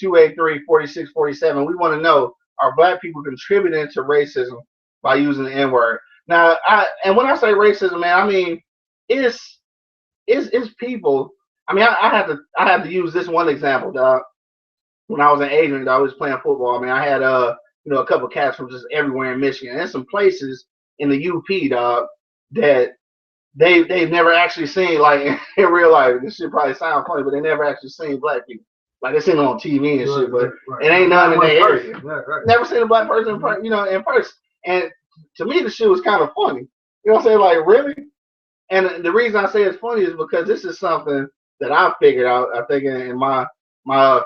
760-283-4647. We want to know, are black people contributing to racism by using the N-word? Now, when I say racism, man, I mean it's people. I mean, I have to use this one example, dog. When I was in Adrian, I was playing football. I mean, I had a couple of cats from just everywhere in Michigan, and some places in the UP, dog, that they've never actually seen, like, in real life. This shit probably sound funny, but they never actually seen black people. Like, they seen them on TV and shit, but it ain't nothing in their area. Right. Never seen a black person, in person. And to me, the shit was kind of funny. You know what I'm saying? Like, really? And the reason I say it's funny is because this is something that I figured out, I think, in my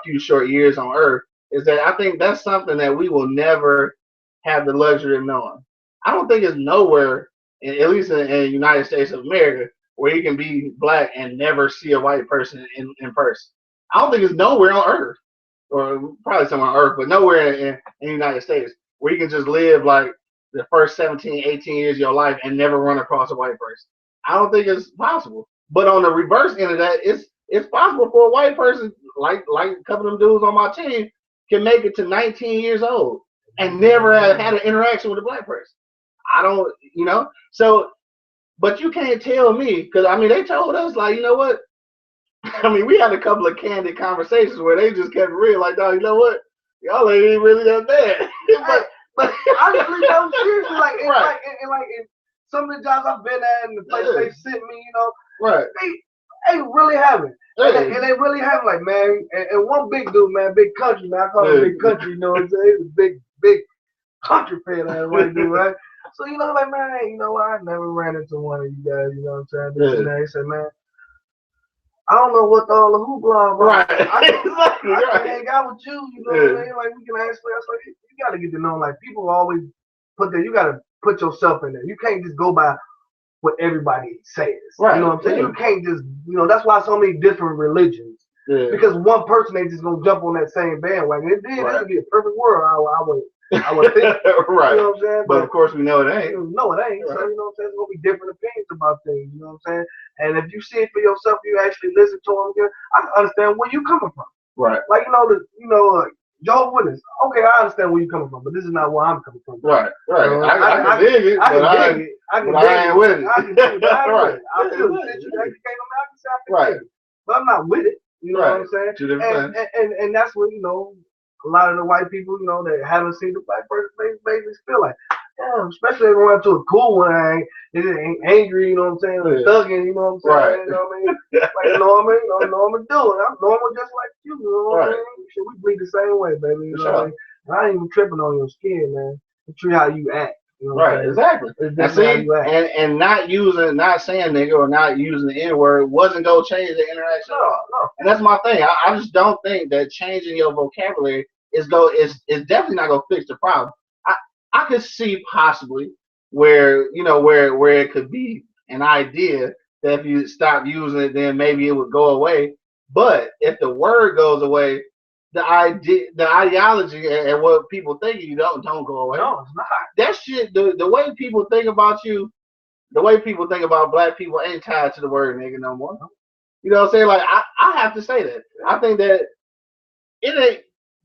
few short years on Earth, is that I think that's something that we will never have the luxury of knowing. I don't think it's nowhere, at least in the United States of America, where you can be black and never see a white person in person. I don't think it's nowhere on Earth. or probably somewhere on Earth, but nowhere in the United States where you can just live like the first 17, 18 years of your life and never run across a white person. I don't think it's possible. But on the reverse end of that, it's possible for a white person, like a couple of them dudes on my team, can make it to 19 years old and never have had an interaction with a black person. I don't, So, but you can't tell me, because I mean, they told us, like, you know what? I mean, we had a couple of candid conversations where they just kept it real, like, dog, you know what? Y'all ain't even really that bad. but honestly, though, seriously, like, Right. like in some of the jobs I've been at and the place they sent me, Right. they really haven't. Hey. And they really have, like, man, and one big dude, man, big country, man, I call him big country, you know what I'm saying? He's a big country fan, that white dude, right? So, like, man, hey, I never ran into one of you guys, you know what I'm saying? This and that. He said, man, I don't know what all the hoopla about. Right. I can hang out with you, you know what I mean? Like, we can ask for us. Like, you got to get to know, like, people always you got to put yourself in there. You can't just go by what everybody says. Right. You know what I'm saying? You can't just, that's why so many different religions. Yeah. Because one person ain't just going to jump on that same bandwagon. This would be a perfect world, I would think. Right. You know what I'm saying? But of course we know it ain't. No, it ain't. Right. So, you know what I'm saying? There's going to be different opinions about things. You know what I'm saying? And if you see it for yourself, you actually listen to them. I can understand where you coming from. Right. Like, Jehovah's Witness. Okay, I understand where you coming from, but this is not where I'm coming from. Right. I can dig it, but I ain't with it. I can dig it, but I ain't with it. I feel the situation that you came on. I can say I can dig it, but I'm not with it. You know what I'm saying? Two different things. And that's what a lot of the white people, that haven't seen the black person, they feel like, damn, especially if they run to a cool one, they ain't angry, you know what I'm saying, or thugging, you know what I'm saying, right. You know what I mean? Like Norman doing. I'm normal just like you, you know what I mean? So we bleed the same way, baby, you know what I mean? And I ain't even tripping on your skin, man. It's how you act. You know right, exactly. And not saying nigga or not using the N-word wasn't gonna change the interaction at all. No. And that's my thing. I just don't think that changing your vocabulary is definitely not gonna fix the problem. I could see possibly where it could be an idea that if you stop using it, then maybe it would go away. But if the word goes away, the ideology and what people think of you don't go away. No, it's not. That shit, the way people think about you, the way people think about black people ain't tied to the word nigga no more. You know what I'm saying? Like I have to say that. I think that it ain't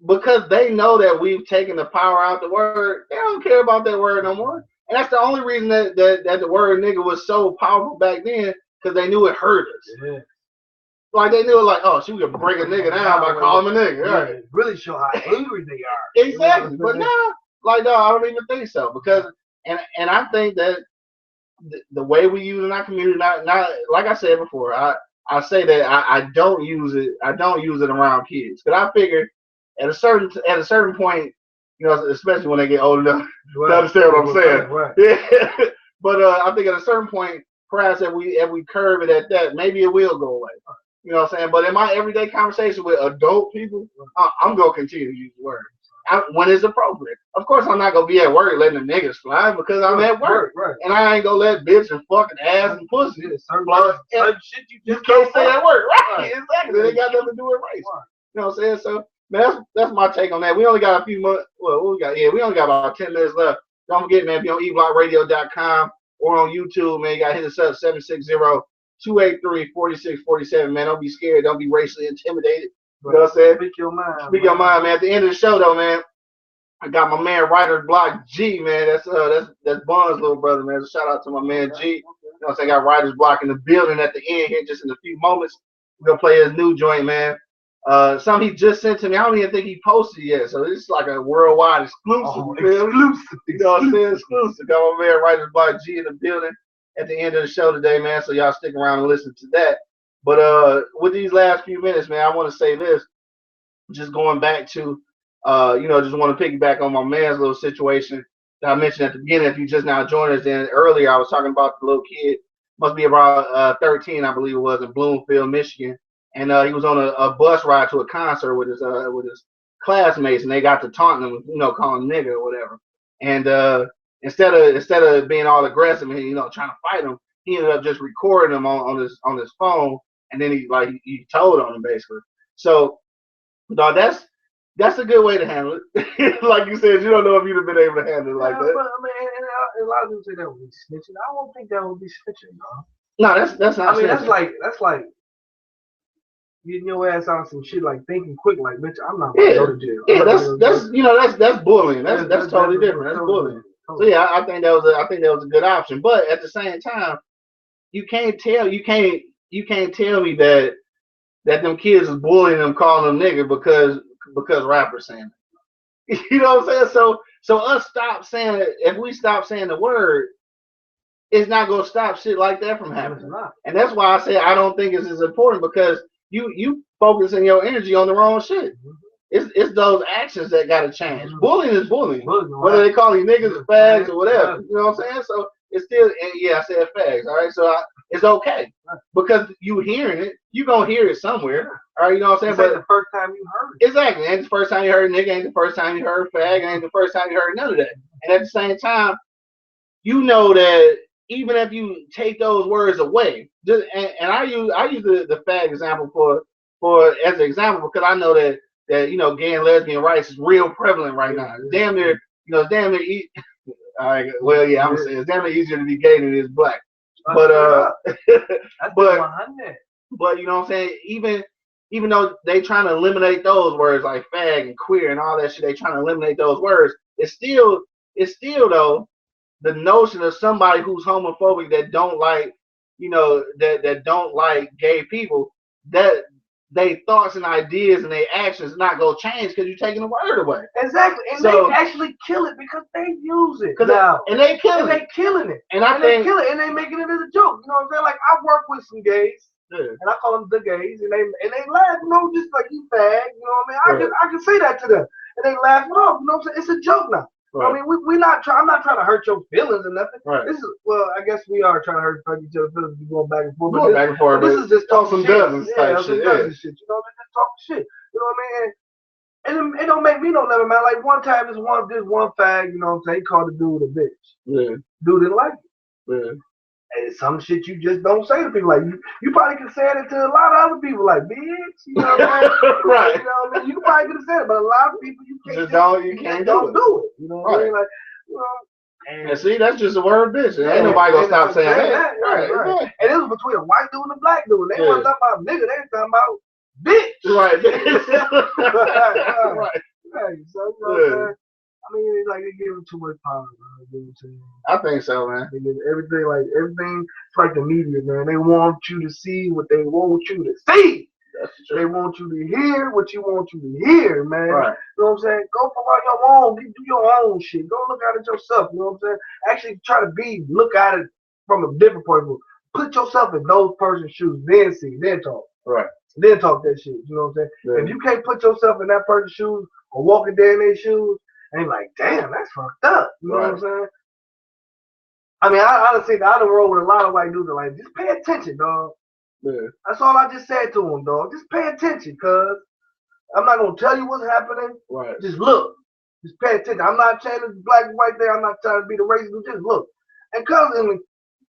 because they know that we've taken the power out the word, they don't care about that word no more. And that's the only reason that the word nigga was so powerful back then, because they knew it hurt us. Yeah. Like they knew, like, oh, she could break a nigga down by calling him a nigga. Yeah, right. Really show how angry they are. Exactly. You know, but now, like, no, I don't even think so. Because, and I think that the way we use in our community, not like I said before, I say that I don't use it. I don't use it around kids, because I figure at a certain point, especially when they get old enough to understand what I'm saying. Right. Yeah. But I think at a certain point, perhaps if we curve it at that, maybe it will go away. You know what I'm saying? But in my everyday conversation with adult people, I'm going to continue to use the word when it's appropriate. Of course, I'm not going to be at work letting the niggas fly, because I'm at work. Right. And I ain't going to let bitch and fucking ass and pussy. Certain shit you just can't say at work. Right. Exactly. They got nothing to do with race. Right. You know what I'm saying? So, man, that's my take on that. We only got a few months. Well, we only got about 10 minutes left. Don't forget, man, if you're on eblockradio.com or on YouTube, man, you got to hit us up, 760-283-4647, man. Don't be scared. Don't be racially intimidated. You know what I'm saying? Speak your mind. Speak your mind, man. At the end of the show, though, man, I got my man Writer's Block G, man. That's Bun's little brother, man. So shout out to my man G. You know what I'm saying? Got Writer's Block in the building at the end here, just in a few moments. We're gonna play his new joint, man. Something he just sent to me. I don't even think he posted yet, so this is like a worldwide exclusive. Exclusive. You know what I'm saying? Exclusive. Got my man Writer's Block G in the building at the end of the show today, man. So y'all stick around and listen to that. But with these last few minutes, man, I want to say this. Just going back to, just want to piggyback on my man's little situation that I mentioned at the beginning. If you just now joined us, then earlier I was talking about the little kid, must be about 13, I believe it was, in Bloomfield, Michigan, and he was on a bus ride to a concert with his classmates, and they got to taunting him, calling him nigga or whatever. And instead of being all aggressive and trying to fight him, he ended up just recording him on his phone, and then he told on him basically. So, dog, That's a good way to handle it. Like you said, you don't know if you'd have been able to handle it like Yeah, that. but I mean, and a lot of people say that would be snitching. I don't think that would be snitching, dog. No, that's not. I mean, snitching. that's like getting your ass on some shit, like thinking quick, like bitch, I'm not gonna go to jail. Yeah, I'm not gonna that's go to that's bullying. jail. That's totally different. That's bullying. So yeah, I think that was a good option. But at the same time, you can't tell tell me that them kids is bullying them, calling them nigger because rappers saying it. You know what I'm saying? So us stop saying it. If we stop saying the word, it's not gonna stop shit like that from happening. And that's why I say I don't think it's as important because you focusing your energy on the wrong shit. It's those actions that gotta change. Bullying is bullying. Whether they call you niggas, fags, or whatever. You know what I'm saying? So it's still, yeah, I said fags. All right, so it's okay because you hearing it, you gonna hear it somewhere. All right, you know what I'm saying? But the first time you heard it. Exactly. Ain't the first time you heard nigga. Ain't the first time you heard fag. Ain't the first time you heard none of that. And at the same time, you know that even if you take those words away, and I use the fag example for as an example because I know that you know gay and lesbian rights is real prevalent right now. Damn near, you know, damn near. All right, well, yeah, I'm gonna say it's damn near easier to be gay than it is black. But but you know what I'm saying? Even though they trying to eliminate those words like fag and queer and all that shit, they trying to eliminate those words. It's still though the notion of somebody who's homophobic that don't like, you know, that don't like gay people, that they thoughts and ideas and their actions not gonna change because you're taking the word away. Exactly, and so, they actually kill it because they use it now. And they killing it. They killing it. And I think they kill it and they making it as a joke. You know what I'm saying? Like I work with some gays. Yeah. And I call them the gays, and they laugh, you know, just like you fag, you know what I mean? I can say that to them, and they laugh it off. You know what I'm saying? It's a joke now. Right. I mean, I'm not trying to hurt your feelings or nothing. Right. This is, well, I guess we are trying to hurt each other's feelings. We're going back and forth. But this is just talking some dozens type shit. You know, just talking shit. You know what I mean? And it don't make me no never man. Like one time, this one fag, you know what I'm saying? He called the dude a bitch. Yeah. Dude didn't like it. Yeah. And some shit you just don't say to people. Like you probably could say it to a lot of other people, like bitch. You know what I'm saying? Right. You know what I mean? You probably could have said it, but a lot of people you can't do it. You know what I mean? Like, you know. And see, that's just a word, bitch. Ain't nobody gonna stop saying that. Right. And it was between a white dude and a black dude. They weren't talking about nigga. They were talking about bitch. Right. Right. So you know what I'm saying? I mean, it's like they give them too much power, man. You know what I'm saying? I think so, man. They give everything. It's like the media, man. They want you to see what they want you to see. That's true. They want you to hear what you want you to hear, man. Right. You know what I'm saying? Go for your own. Do your own shit. Go look at it yourself. You know what I'm saying? Actually, try to look at it from a different point of view. Put yourself in those person's shoes, then see, then talk. Right. Then talk that shit. You know what I'm saying? Yeah. If you can't put yourself in that person's shoes or walking there in their shoes, and like, damn, that's fucked up. You know what I'm saying? I mean, I honestly, I done roll with a lot of white dudes that like, just pay attention, dog. Yeah. That's all I just said to them, dog. Just pay attention, cuz I'm not gonna tell you what's happening. Right. Just look. Just pay attention. I'm not trying to black and white there. I'm not trying to be the racist. Just look. And cuz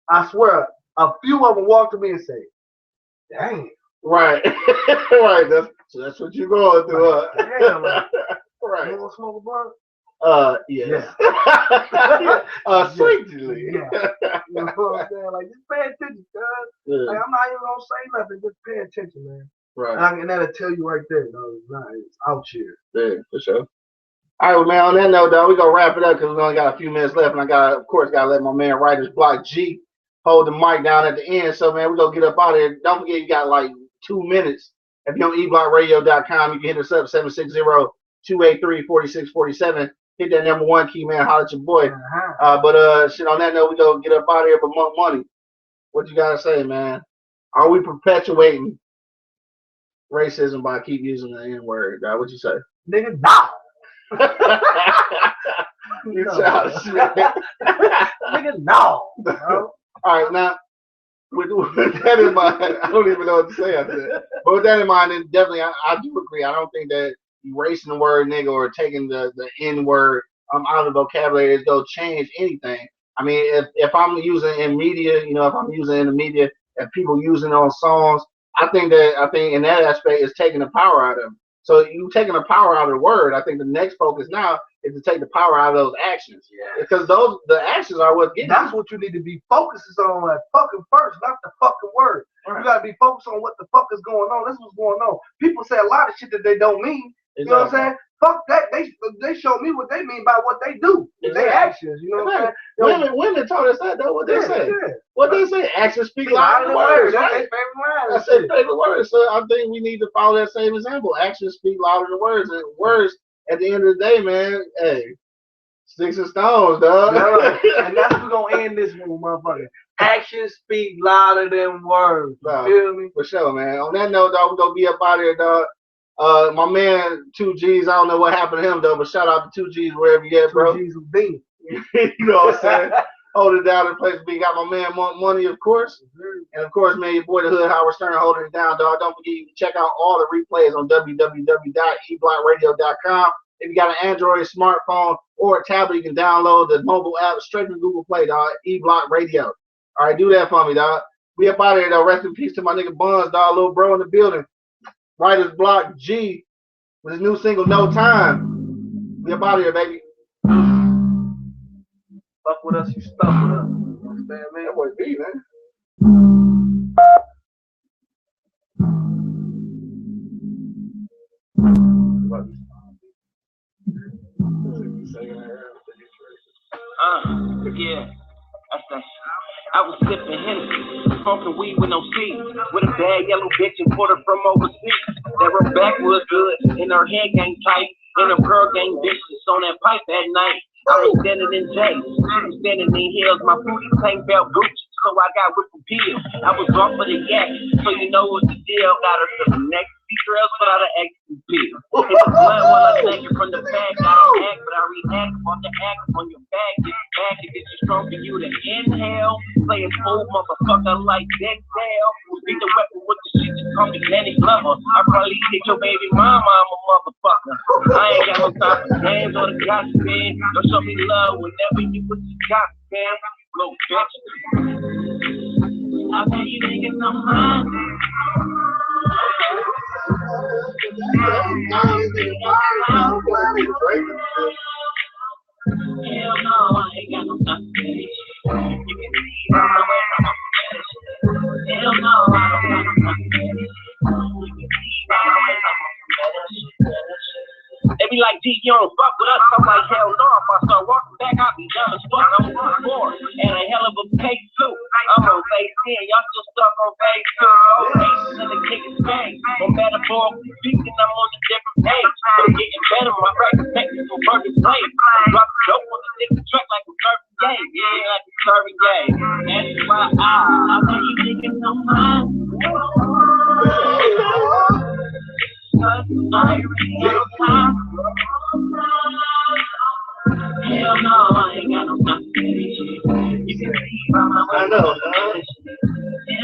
I swear, a few of them walk to me and say, "Damn." Right. Right. That's what you're going through. Like, damn. Right. You wanna smoke a blunt? Yes. Certainly. Yeah. You know what I'm saying? Like, just pay attention, cuz. Yeah. Like, I'm not even gonna say nothing. Just pay attention, man. Right. And that'll tell you right there, dog. It's out here. Yeah, for sure. All right, well, man, on that note, dog, we're going to wrap it up because we only got a few minutes left. And of course, got to let my man, Writer's Block G, hold the mic down at the end. So, man, we're going to get up out of here. Don't forget, you got like 2 minutes. If you're on eblockradio.com, you can hit us up, 760-283-4647. Hit that #1 key, man. Holler at your boy. But shit, on that note, we go get up out of here. But Monk Money, what you gotta say, man? Are we perpetuating racism by keep using the N-word? What you say? Nigga, nah. You childish, man. Nigga, no. Bro. All right, now with that in mind, I don't even know what to say after that. But with that in mind, then definitely, I do agree. I don't think that erasing the word nigga or taking the N word out of the vocabulary is going to change anything. I mean, if I'm using in media, you know, if I'm using in the media, if people using it on songs, I think in that aspect it's taking the power out of them. So you taking the power out of the word. I think the next focus now is to take the power out of those actions. Yeah. Because the actions are what get That's what you need to be focusing on, like fucking first, not the fucking word. Right. You gotta be focused on what the fuck is going on. That's what's going on. People say a lot of shit that they don't mean. You know what I'm saying? Fuck that. They show me what they mean by what they do. Exactly. Their actions. You know what I'm saying? Women told us that though. What they say? Yeah. What they say? Actions speak louder than words. Right? That's their favorite line. That's their favorite word. So I think we need to follow that same example. Actions speak louder than words. And words, at the end of the day, man, hey, sticks and stones, dog. Yeah, and that's what we're gonna end this one, motherfucker. Actions speak louder than words. You feel me? For sure, man. On that note, dog, we're gonna be up out here, dog. My man 2G's, I don't know what happened to him though, but shout out to 2G's wherever you at, bro. 2G's with me. You know what I'm saying? Hold it down in the place to be. Got my man Money, of course. And of course, man, your boy the Hood Howard Stern holding it down, dog. Don't forget you can check out all the replays on www.eblockradio.com. If you got an Android smartphone or a tablet, you can download the mobile app straight from Google Play, dog. E-Block Radio. All right, do that for me, dog. We up out of here, though. Rest in peace to my nigga Buns, dog. Little bro in the building. Writer's Block G with his new single, No Time. We up out of here, baby. Fuck with us, you stuck with us. You understand, man? That boy B, man. Yeah. I was sipping Hennessy, smoking weed with no seeds, with a bad yellow bitch imported from overseas. That her back was good, and her head game tight, and her girl game vicious on that pipe at night. I was standing in J's, standing in heels, my booty tank belt Gucci, so I got whipped from pills. I was off for the yak, so you know what the deal. Got her to the next details without an extra pill. Hit the blood while I take it from the bag. I don't act, but I react on the act on your back. Get back, it gets strong for you to inhale. Play it smooth, motherfucker, like Denzel. Beat the weapon with the shit, just call me Danny Glover. I probably hit your baby mama, I'm a motherfucker. I ain't got no time for games or the gossip, man. Don't show me love whenever you put your got, man. Go bitch. I bet you niggas no mind. Hell no, I ain't got no time for this. You can see by my way I'm on that shit. Hell no, I don't got no time for this. You can see by my way I'm on that shit. They be like, D, you don't fuck with us. I'm like, hell no. If I start walking back, I'll be done as fuck. I'm on board. And a hell of a pace, too. I'm on phase 10. Y'all still stuck on phase 2. Aces in the kick is bang. No matter for speaking, I'm on a different page. I'm getting better. My practice makes me from burger slave. Drop the dope on the different track like a serving game. Yeah, like a serving game. That's why I bet you niggas don't mind. I really got no time. Hell no, I ain't got no time for this shit. You can see by my way. Hell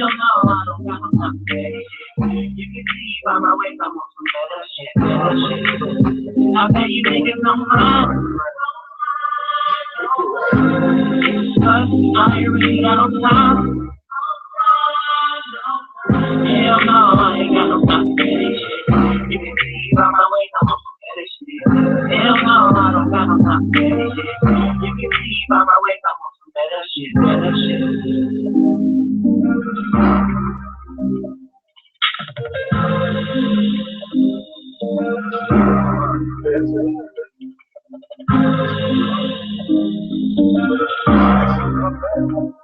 no, I don't got no time for this shit. You can see by my way, I'm on some better shit. I bet you niggas don't mind. I really got no time. Hell no, I ain't got no time for this shit. You can see by my way, I'm on some better shit. Hell no, I don't got no time for this shit. You can see by my way, I'm on some better shit, better shit.